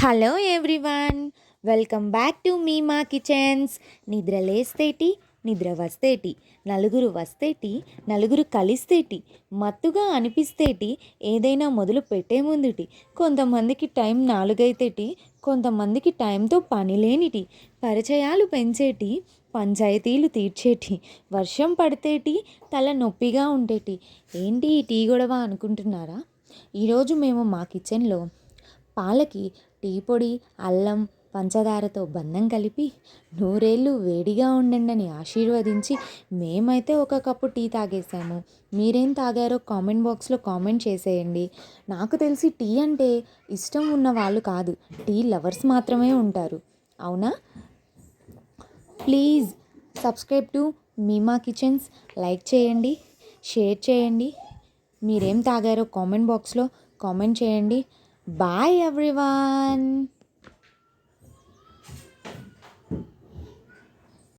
Hello everyone, welcome back to Meema kitchens. నిద్ర లేస్తేటి, నిద్ర వస్తేటి, నలుగురు వస్తేటి, నలుగురు కలిస్తేటి, మత్తుగా అనిపిస్తేటి, ఏదైనా మొదలు పెట్టే ముందుటి. కొంతమందికి టైం 4 అయితేటి, కొంతమందికి టైంతో పని లేనిటి, పరిచయాలు పెంచేటి, పంచాయతీలు తీర్చేటి, వర్షం పడితేటి, తల నొప్పిగా ఉండేటి. ఏంటి ఈ టీ గొడవ అనుకుంటున్నారా? ఈరోజు మేము మా కిచెన్లో పాలకి టీ పొడి, అల్లం, పంచదారతో బంధం కలిపి నూరేళ్ళు వేడిగా ఉండండి అని ఆశీర్వదించి మేమైతే ఒక కప్పు టీ తాగేసాము. మీరేం తాగారో కామెంట్ బాక్స్లో కామెంట్ చేసేయండి. నాకు తెలిసి టీ అంటే ఇష్టం ఉన్న వాళ్ళు కాదు, టీ లవర్స్ మాత్రమే ఉంటారు, అవునా? Please subscribe to Meema kitchens. Like చేయండి, షేర్ చేయండి. మీరేం తాగారో కామెంట్ బాక్స్లో కామెంట్ చేయండి. Bye everyone.